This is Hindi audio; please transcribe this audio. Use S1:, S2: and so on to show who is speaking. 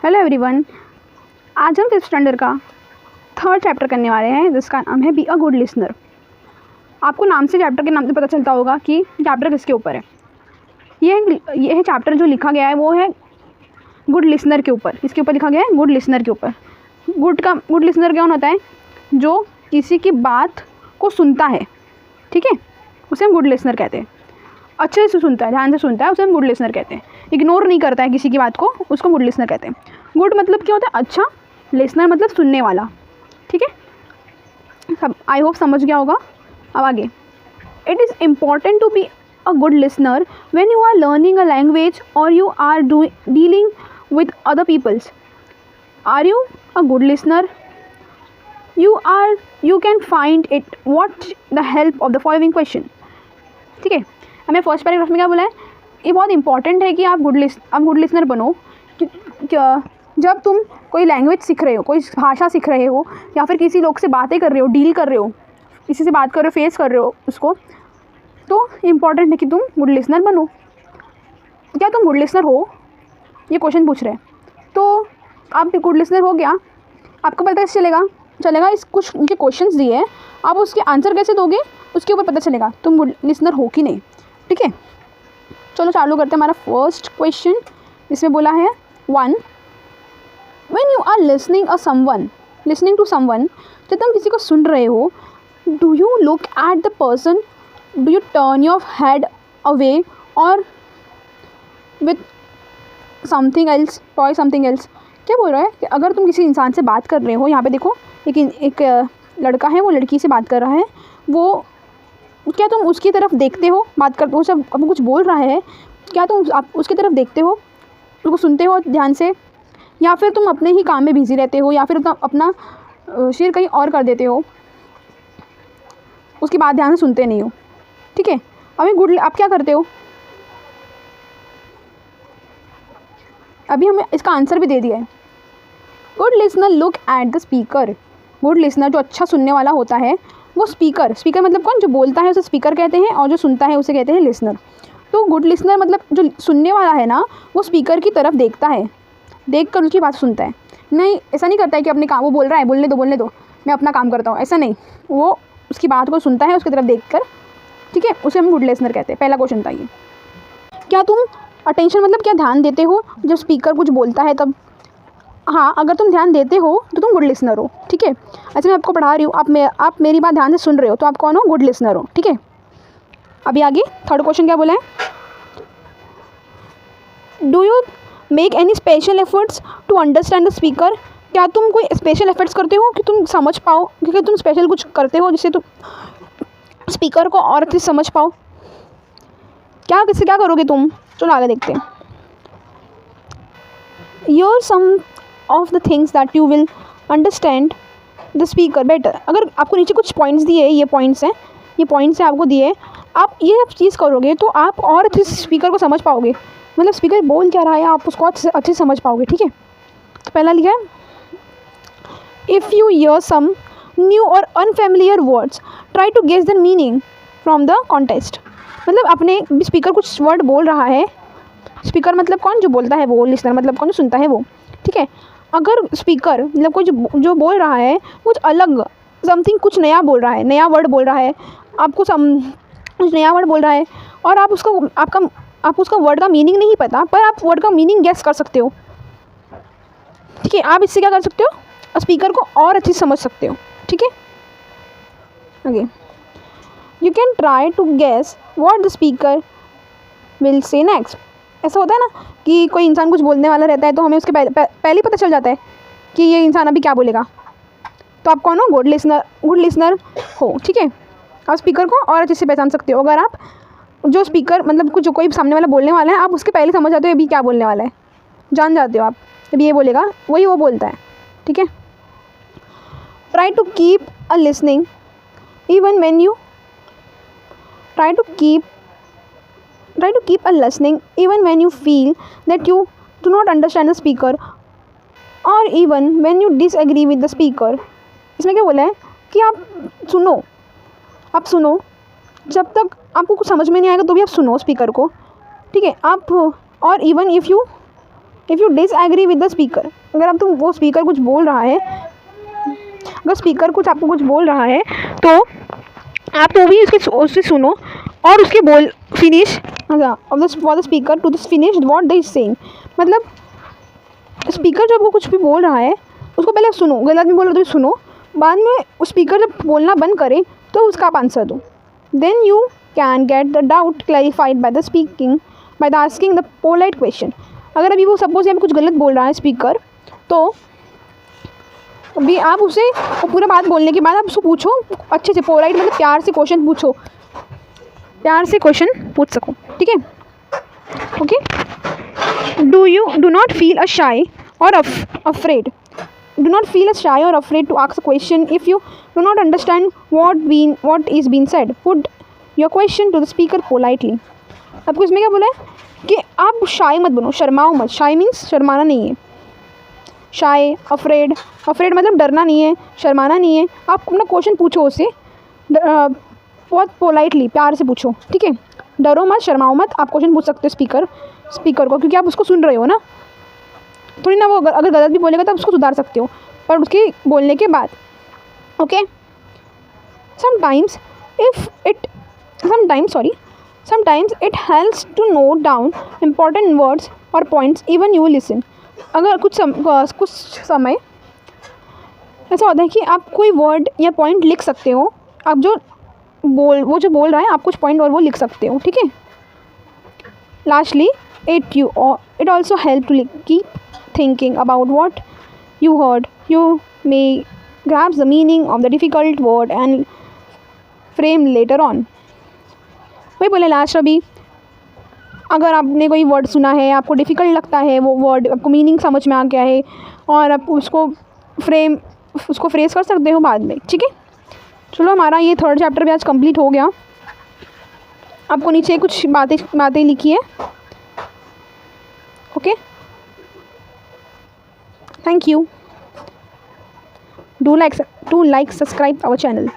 S1: Hello everyone. आज हम 5th स्टैंडर्ड का 3rd चैप्टर करने वाले हैं जिसका नाम है बी अ गुड लिसनर। आपको नाम से चैप्टर के नाम से पता चलता होगा कि चैप्टर किसके ऊपर है। यह चैप्टर जो लिखा गया है वो है गुड लिसनर के ऊपर। इसके ऊपर लिखा गया है गुड लिसनर के ऊपर। गुड लिसनर कौन होता है? जो किसी की बात को सुनता है, ठीक है, उसे हम गुड लिसनर कहते हैं। अच्छे से सुनता है, ध्यान से सुनता है, उसे हम गुड लिसनर कहते हैं। इग्नोर नहीं करता है किसी की बात को, उसको गुड लिसनर कहते हैं। गुड मतलब क्या होता है? अच्छा। लिसनर मतलब सुनने वाला, ठीक है। सब आई होप समझ गया होगा। अब आगे, it is important to be a good listener when you are learning a language और you are dealing with other peoples. Are you a good listener? You can find it what the help of the following question, ठीक है। हमें फर्स्ट पैराग्राफ में क्या बोला है? ये बहुत इंपॉर्टेंट है कि आप गुड लिसनर बनो। जब तुम कोई लैंग्वेज सीख रहे हो, कोई भाषा सीख रहे हो, या फिर किसी लोग से बातें कर रहे हो, डील कर रहे हो, किसी से बात कर रहे हो, फेस कर रहे हो उसको, तो इम्पॉर्टेंट है कि तुम गुड लिसनर बनो। क्या तुम गुड लिसनर हो? ये क्वेश्चन पूछ रहे हैं। तो आप गुड लिसनर हो गया, आपको पता कैसे चलेगा इस कुछ उनके क्वेश्चंस दिए हैं, आप उसके आंसर कैसे दोगे उसके ऊपर पता चलेगा तुम गुड लिसनर हो कि नहीं, ठीक है। चलो चालू करते हैं हमारा फर्स्ट क्वेश्चन। इसमें बोला है 1, when you are listening to someone, जब तुम किसी को सुन रहे हो, do you look at the person, do you turn your head away और विथ समथिंग एल्स, क्या बोल रहा है कि अगर तुम किसी इंसान से बात कर रहे हो, यहाँ पे देखो एक लड़का है, वो लड़की से बात कर रहा है, वो क्या तुम उसकी तरफ देखते हो? बात कर, वो सब अब कुछ बोल रहा है, क्या तुम आप उसकी तरफ देखते हो, उसको सुनते हो ध्यान से, या फिर तुम अपने ही काम में बिजी रहते हो, या फिर अपना सिर कहीं और कर देते हो, उसकी बात ध्यान से सुनते नहीं हो, ठीक है। आप क्या करते हो? अभी हमें इसका आंसर भी दे दिया है। Good listener look at the speaker. Good listener जो अच्छा सुनने वाला होता है वो स्पीकर मतलब कौन? जो बोलता है उसे स्पीकर कहते हैं, और जो सुनता है उसे कहते हैं लिसनर। तो गुड लिसनर मतलब जो सुनने वाला है ना, वो स्पीकर की तरफ देखता है, देख कर उसकी बात सुनता है। नहीं, ऐसा नहीं करता है कि अपने काम, वो बोल रहा है बोलने दो मैं अपना काम करता हूँ, ऐसा नहीं। वो उसकी बात को सुनता है उसकी तरफ देख कर, ठीक है, उसे हम गुड लिसनर कहते हैं। पहला क्वेश्चन था ये। क्या तुम अटेंशन मतलब क्या ध्यान देते हो जब स्पीकर कुछ बोलता है तब? हाँ, अगर तुम ध्यान देते हो तो तुम गुड लिसनर हो, ठीक है। अच्छा, मैं आपको पढ़ा रही हूँ, आप मेरी बात ध्यान से सुन रहे हो, तो आप कौन हो? गुड लिसनर हो, ठीक है। अभी आगे थर्ड क्वेश्चन क्या बोला है? Do you make any special efforts to understand the speaker? क्या तुम कोई स्पेशल एफर्ट्स करते हो कि तुम समझ पाओ, क्योंकि तुम स्पेशल कुछ करते हो जिससे तुम स्पीकर को और अच्छे से समझ पाओ? क्या करोगे तुम? चलो आगे देखते हैं। Here some of the things that you will understand the speaker better. अगर आपको नीचे कुछ पॉइंट्स दिए, ये पॉइंट्स हैं आपको दिए, आप ये सब चीज़ करोगे तो आप और अच्छे से स्पीकर को समझ पाओगे, मतलब स्पीकर बोल क्या रहा है आप उसको अच्छे से समझ पाओगे, ठीक है। तो पहला लिखा है, if you hear some new or unfamiliar words, try to guess the meaning from the context. मतलब अपने स्पीकर कुछ वर्ड बोल रहा है, स्पीकर मतलब कौन? जो बोलता है वो। लिसनर मतलब कौन? जो सुनता है वो, ठीक है। अगर स्पीकर मतलब कोई जो बोल रहा है कुछ अलग, समथिंग, कुछ नया बोल रहा है, नया वर्ड बोल रहा है, आपको कुछ नया वर्ड बोल रहा है, और आप उसका वर्ड का मीनिंग नहीं पता, पर आप वर्ड का मीनिंग गेस कर सकते हो, ठीक है। आप इससे क्या कर सकते हो? स्पीकर को और अच्छे से समझ सकते हो, ठीक है। Okay, you can try to guess what the speaker will say next. ऐसा होता है ना कि कोई इंसान कुछ बोलने वाला रहता है तो हमें उसके पहले ही पता चल जाता है कि ये इंसान अभी क्या बोलेगा। तो आप कौन हो? गुड लिसनर हो, ठीक है। आप स्पीकर को और अच्छे से पहचान सकते हो। अगर आप जो स्पीकर मतलब जो कोई सामने वाला बोलने वाला है, आप उसके पहले समझ जाते हो अभी क्या बोलने वाला है, जान जाते हो आप अभी ये बोलेगा, वही वो बोलता है, ठीक है। Try to keep a listening even when you try to keep a listening even when you feel that you do not understand the speaker or even when you disagree with the speaker. इसमें क्या बोला है कि आप सुनो जब तक आपको कुछ समझ में नहीं आएगा तो भी आप सुनो स्पीकर को, ठीक है। आप और even if you if you disagree with the speaker, अगर अब तुम वो स्पीकर कुछ बोल रहा है, अगर स्पीकर कुछ आपको कुछ बोल रहा है तो आप तो भी उससे सुनो और उसके बोल finish off the for the speaker to the finish what they is saying. मतलब स्पीकर जब वो कुछ भी बोल रहा है उसको पहले सुनो, गलत भी बोल रहा तो सुनो, बाद में उस स्पीकर जब बोलना बंद करे तो उसका आप आंसर दो। Then you can get the doubt clarified by the asking the polite question. अगर अभी वो सपोज यहाँ कुछ गलत बोल रहा है स्पीकर, तो अभी आप उसे पूरा बात बोलने के बाद आप उसको पूछो अच्छे से, पोलाइट मतलब प्यार से क्वेश्चन पूछो, प्यार से क्वेश्चन पूछ सको, ठीक है। ओके, डू नॉट फील अ शाई और afraid, do not feel shy or afraid to ask a question if you do not understand what is being said. Put your question to the speaker politely. आपको इसमें क्या बोला है कि आप शाई मत बनो, शर्माओ मत। शाई मीन्स शर्माना नहीं है, शाई अफ्रेड मतलब डरना नहीं है, शर्माना नहीं है। आप अपना क्वेश्चन पूछो उससे बहुत पोलाइटली, प्यार से पूछो, ठीक है। डरो मत, शर्माओ मत, आप क्वेश्चन पूछ सकते हो स्पीकर को, क्योंकि आप उसको सुन रहे हो ना, थोड़ी ना वो अगर गलत भी बोलेगा तो आप उसको सुधार सकते हो, पर उसके बोलने के बाद। Okay, sometimes it helps to note down important words और पॉइंट्स इवन यू लिसन। अगर कुछ समय ऐसा होता है कि आप कोई वर्ड या पॉइंट लिख सकते हो, आप जो बोल रहा है आप कुछ पॉइंट और वो लिख सकते हो, ठीक है। Lastly it also help to keep thinking about what you heard. You may grasp the meaning of the difficult word and frame later on. वही बोले लास्ट, अभी अगर आपने कोई वर्ड सुना है, आपको डिफ़िकल्ट लगता है वो वर्ड, आपको मीनिंग समझ में आ गया है और आप उसको फ्रेज कर सकते हो बाद में, ठीक है। चलो, हमारा ये 3rd चैप्टर भी आज कंप्लीट हो गया। आपको नीचे कुछ बातें लिखी है। Okay, thank you. Do like, subscribe our channel.